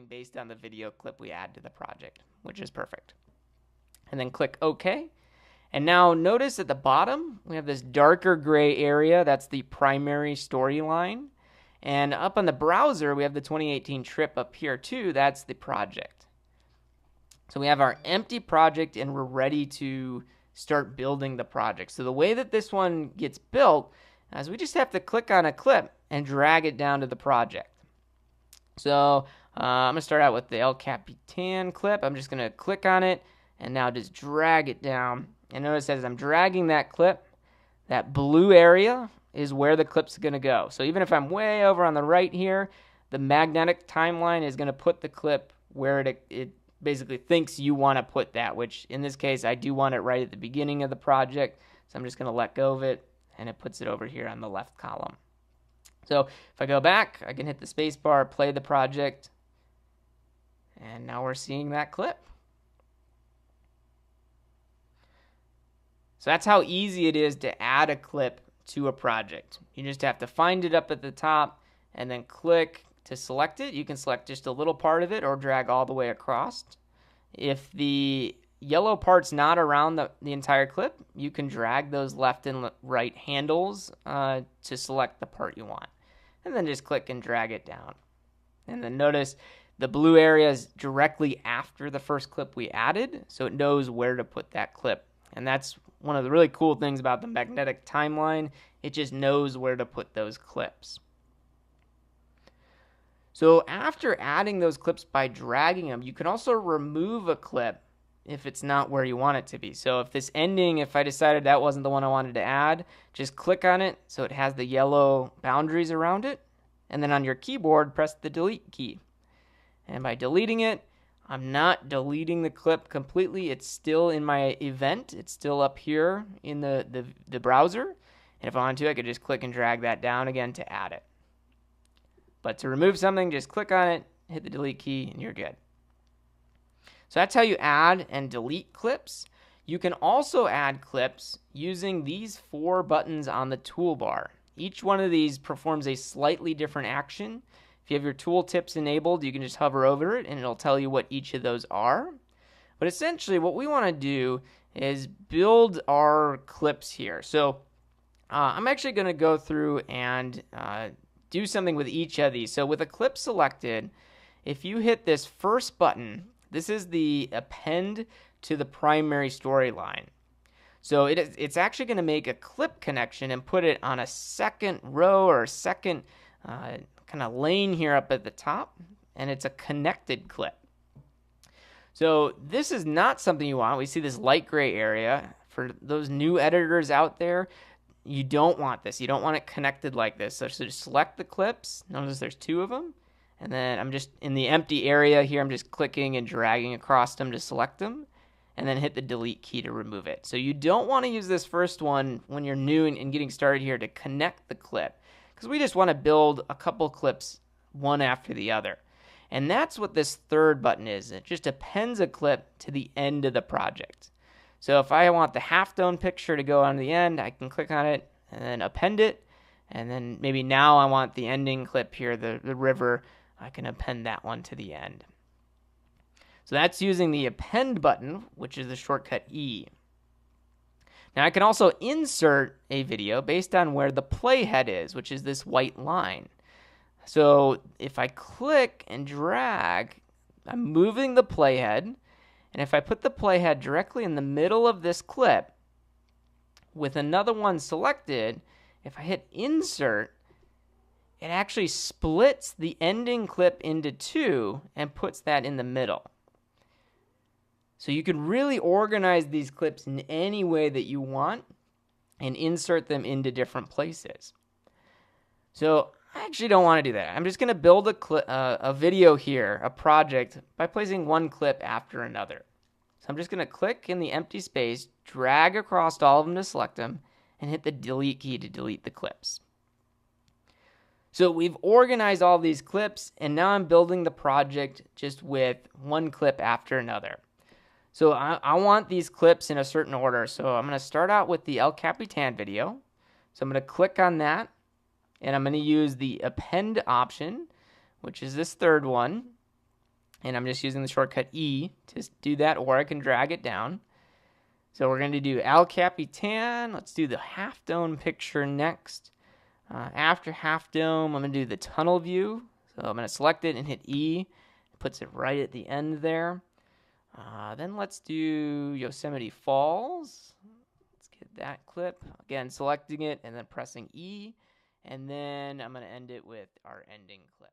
based on the video clip we add to the project, which is perfect. And then click OK. And now notice at the bottom, we have this darker gray area. That's the primary storyline. And up on the browser, we have the 2018 trip up here too. That's the project. So we have our empty project and we're ready to start building the project. So the way that this one gets built is we just have to click on a clip and drag it down to the project. So I'm going to start out with the El Capitan clip. I'm just going to click on it and now just drag it down. And notice as I'm dragging that clip, that blue area is where the clip's going to go. So even if I'm way over on the right here, the magnetic timeline is going to put the clip where it basically thinks you want to put that, which in this case, I do want it right at the beginning of the project. So I'm just going to let go of it, and it puts it over here on the left column. So if I go back, I can hit the space bar, play the project, and now we're seeing that clip. So that's how easy it is to add a clip to a project. You just have to find it up at the top and then click to select it. You can select just a little part of it or drag all the way across. If the yellow part's not around the entire clip, you can drag those left and right handles to select the part you want. And then just click and drag it down. And then notice the blue area is directly after the first clip we added, so it knows where to put that clip. And that's one of the really cool things about the magnetic timeline. It just knows where to put those clips. So after adding those clips by dragging them, you can also remove a clip if it's not where you want it to be. So if this ending, if I decided that wasn't the one I wanted to add, just click on it so it has the yellow boundaries around it. And then on your keyboard, press the delete key. And by deleting it, I'm not deleting the clip completely. It's still in my event. It's still up here in the browser. And if I want to, I could just click and drag that down again to add it. But to remove something, just click on it, hit the delete key, and you're good. So that's how you add and delete clips. You can also add clips using these 4 buttons on the toolbar. Each one of these performs a slightly different action. If you have your tooltips enabled, you can just hover over it and it'll tell you what each of those are. But essentially what we want to do is build our clips here. So I'm actually going to go through and do something with each of these. So with a clip selected, if you hit this first button, this is the append to the primary storyline. So it's actually going to make a clip connection and put it on a second row or a second kind of lane here up at the top, and it's a connected clip. So this is not something you want. We see this light gray area. For those new editors out there, you don't want this. You don't want it connected like this. So just select the clips. Notice there's 2 of them. And then I'm just in the empty area here, I'm just clicking and dragging across them to select them. And then hit the delete key to remove it. So you don't want to use this first one when you're new and getting started here to connect the clip, because we just want to build a couple clips one after the other. And that's what this third button is. It just appends a clip to the end of the project. So if I want the half-dome picture to go on the end, I can click on it and then append it. And then maybe now I want the ending clip here, the river. I can append that one to the end. So that's using the append button, which is the shortcut E. Now I can also insert a video based on where the playhead is, which is this white line. So if I click and drag, I'm moving the playhead. And if I put the playhead directly in the middle of this clip with another one selected, if I hit insert, it actually splits the ending clip into 2 and puts that in the middle. So you can really organize these clips in any way that you want and insert them into different places. So I actually don't want to do that. I'm just going to build a video here, a project, by placing one clip after another. So I'm just going to click in the empty space, drag across all of them to select them, and hit the delete key to delete the clips. So we've organized all these clips, and now I'm building the project just with one clip after another. So I want these clips in a certain order. So I'm going to start out with the El Capitan video. So I'm going to click on that, and I'm going to use the append option, which is this third one. And I'm just using the shortcut E to do that, or I can drag it down. So we're going to do El Capitan. Let's do the half dome picture next. After half dome, I'm going to do the tunnel view. So I'm going to select it and hit E. It puts it right at the end there. Then let's do Yosemite Falls. Let's get that clip. Again, selecting it and then pressing E. And then I'm going to end it with our ending clip.